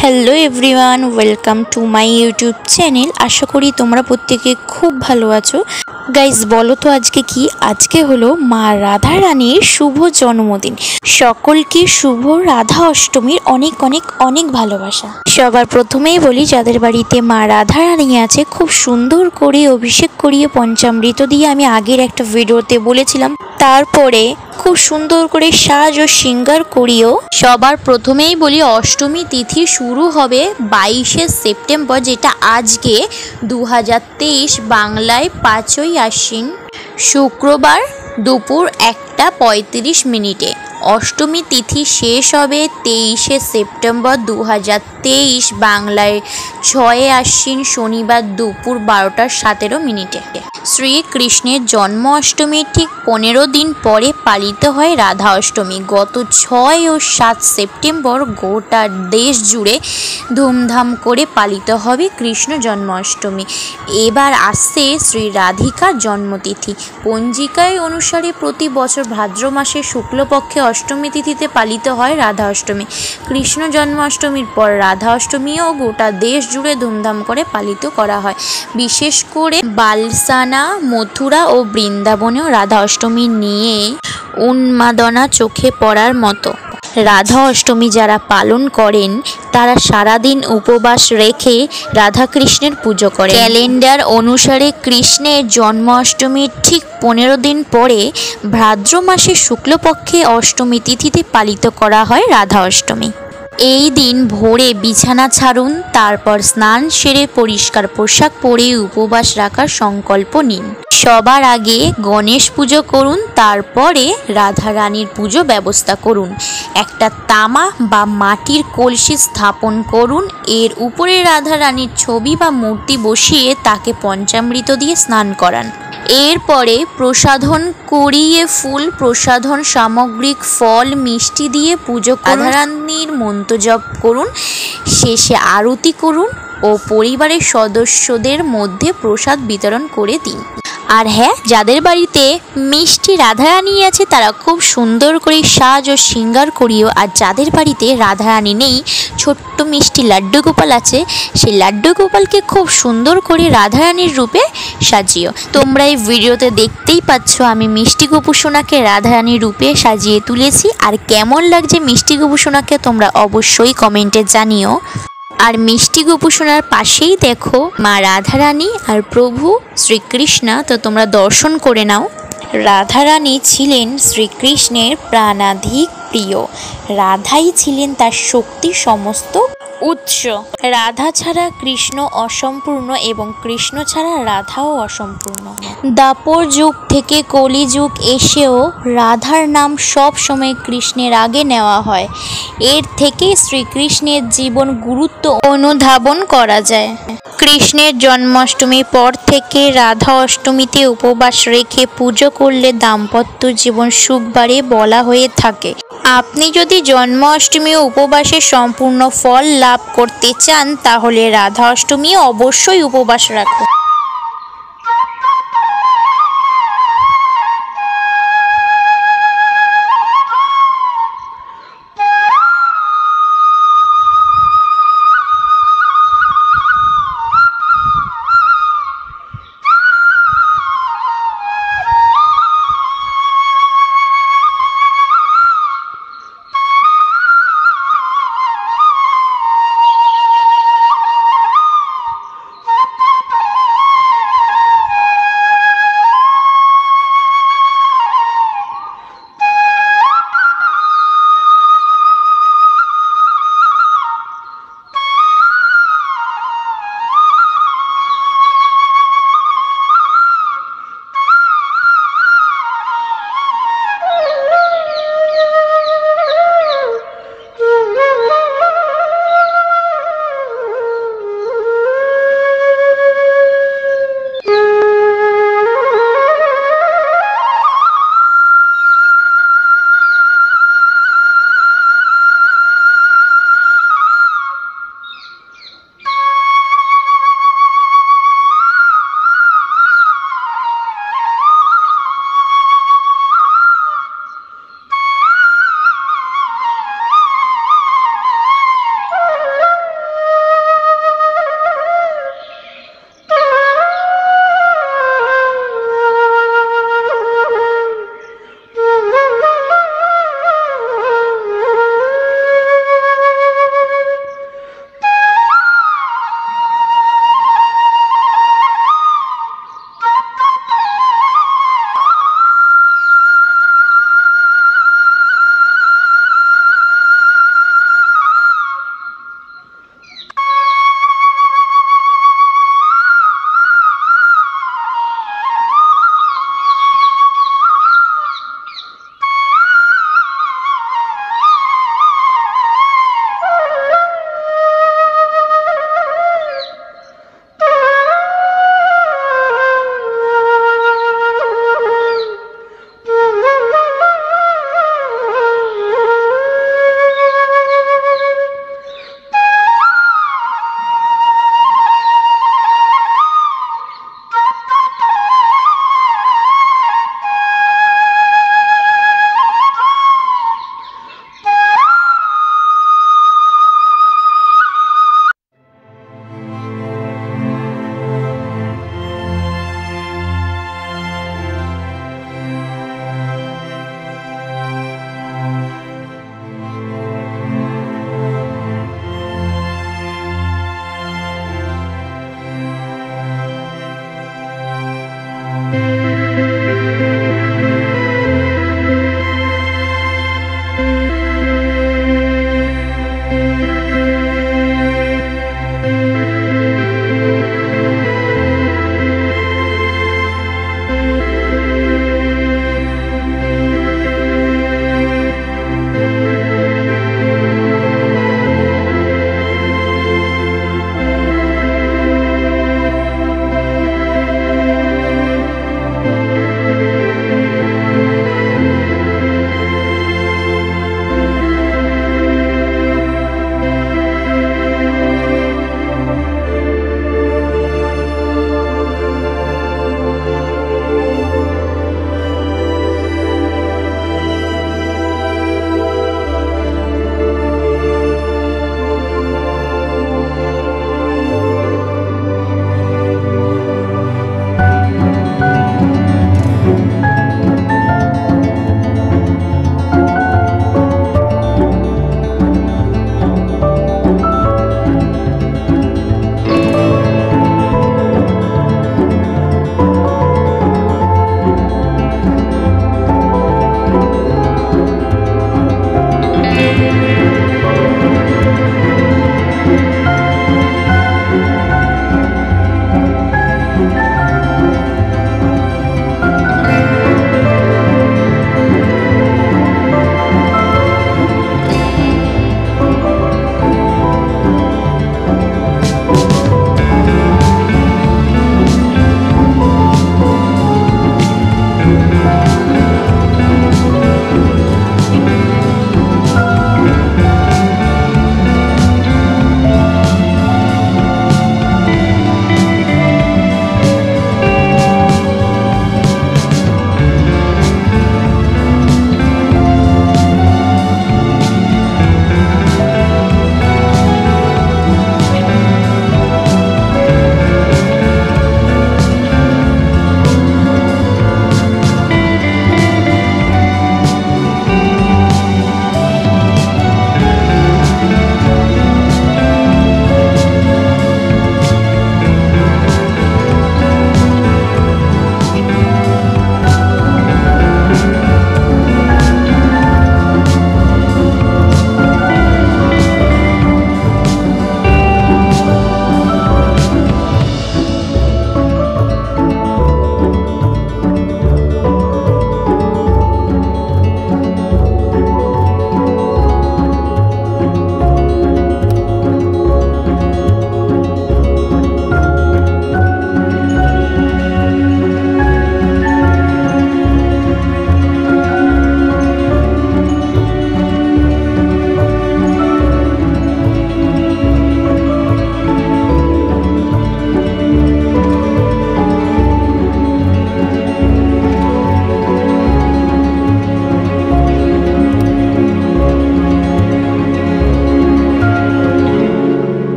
Hello everyone, welcome to my YouTube channel. আশা করি তোমরা প্রত্যেকে খুব ভালো আছো। গাইজ, বলো তো আজকে কি? আজকে হলো মা রাধা রানীর শুভ জন্মদিন। সকলকে শুভ রাধা অষ্টমীর অনেক অনেক অনেক ভালোবাসা। সবার প্রথমেই বলি, যাদের বাড়িতে মা রাধা রানী আছে, খুব সুন্দর করে অভিষেক করিয়ে পঞ্চামৃত দিয়ে আমি আগের একটা ভিডিওতে বলেছিলাম, তারপরে খুব সুন্দর করে সাজ ও শৃঙ্গার করিও। সবার প্রথমেই বলি, অষ্টমী তিথি শুরু হবে 22শে সেপ্টেম্বর, যেটা আজকে 2023 বাংলায় 5ই আশ্বিন শুক্রবার দুপুর 1:35। অষ্টমী তিথি শেষ হবে 23শে সেপ্টেম্বর 2023 বাংলায় 6 আশ্বিন শনিবার দুপুর 12:17। শ্রীকৃষ্ণের জন্ম অষ্টমীর ঠিক 15 দিন পরে পালিত হয় রাধা অষ্টমী। গত 6 ও 7 সেপ্টেম্বর গোটা দেশ জুড়ে ধুমধাম করে পালিত হবে কৃষ্ণ জন্মাষ্টমী। এবার আসছে শ্রী রাধিকার জন্মতিথি। পঞ্জিকায় অনুসারে প্রতি বছর ভাদ্র মাসের শুক্লপক্ষে অষ্টমী তিথিতে পালিত হয় রাধা অষ্টমী। কৃষ্ণ জন্মাষ্টমীর পর রাধা অষ্টমীও গোটা দেশ জুড়ে ধুমধাম করে পালিত করা হয়। বিশেষ করে বালসানা, মথুরা ও বৃন্দাবনেও রাধা অষ্টমী নিয়ে উন্মাদনা চোখে পড়ার মতো। রাধা অষ্টমী যারা পালন করেন তারা সারাদিন উপবাস রেখে রাধাকৃষ্ণের পুজো করেন। ক্যালেন্ডার অনুসারে কৃষ্ণের জন্মাষ্টমীর ঠিক 15 দিন পরে ভাদ্র মাসের শুক্লপক্ষে অষ্টমী তিথিতে পালিত করা হয় রাধা অষ্টমী। এই দিন ভোরে বিছানা ছাড়ুন, তারপর স্নান সেরে পরিষ্কার পোশাক পরে উপবাস রাখার সংকল্প নিন। সবার আগে গণেশ পুজো করুন, তারপরে রাধা রানীর পুজো ব্যবস্থা করুন। একটা তামা বা মাটির কলসি স্থাপন করুন, এর উপরে রাধা রানীর ছবি বা মূর্তি বসিয়ে তাকে পঞ্চামৃত দিয়ে স্নান করান। এরপরে প্রসাধন করিয়ে ফুল, প্রসাধন সামগ্রিক ফল, মিষ্টি দিয়ে পুজো করে রাধা রানীর মন্ত্র জপ করুন। শেষে আরতি করুন ও পরিবারের সদস্যদের মধ্যে প্রসাদ বিতরণ করে দিন। আর হ্যাঁ, যাদের বাড়িতে মিষ্টি রাধারানী আছে তারা খুব সুন্দর করে সাজ ও শৃঙ্গার করিও। আর যাদের বাড়িতে রাধারানী নেই, ছোট্ট মিষ্টি লাড্ডু গোপাল আছে, সেই লাড্ডু গোপালকে খুব সুন্দর করে রাধারানীর রূপে সাজিও। তোমরা এই ভিডিওতে দেখতেই পাচ্ছ আমি মিষ্টি গোপুসোনাকে রাধারানীর রূপে সাজিয়ে তুলেছি। আর কেমন লাগছে মিষ্টি গোপুসোনাকে তোমরা অবশ্যই কমেন্টে জানিও। আর মিষ্টি গোপুসোনার পাশেই দেখো মা রাধারানী আর প্রভু শ্রীকৃষ্ণ, তো তোমরা দর্শন করে নাও। রাধারানী ছিলেন শ্রীকৃষ্ণের প্রাণাধিক প্রিয়। রাধাই ছিলেন তার শক্তির সমস্ত উৎস। রাধা ছাড়া কৃষ্ণ অসম্পূর্ণ এবং কৃষ্ণ ছাড়া রাধাও অসম্পূর্ণ। দ্বাপর যুগ থেকে কলি যুগ এসেও রাধার নাম সব সময় কৃষ্ণের আগে নেওয়া হয়। এর থেকে শ্রীকৃষ্ণের জীবন গুরুত্ব অনুধাবন করা যায়। কৃষ্ণের জন্মাষ্টমীর পর থেকে রাধা অষ্টমীতে উপবাস রেখে পুজো করলে দাম্পত্য জীবন সুখ বাড়ে বলা হয়ে থাকে। আপনি যদি জন্মাষ্টমী উপবাসের সম্পূর্ণ ফল লাভ করতে চান তাহলে রাধা অষ্টমী অবশ্যই উপবাস রাখুন।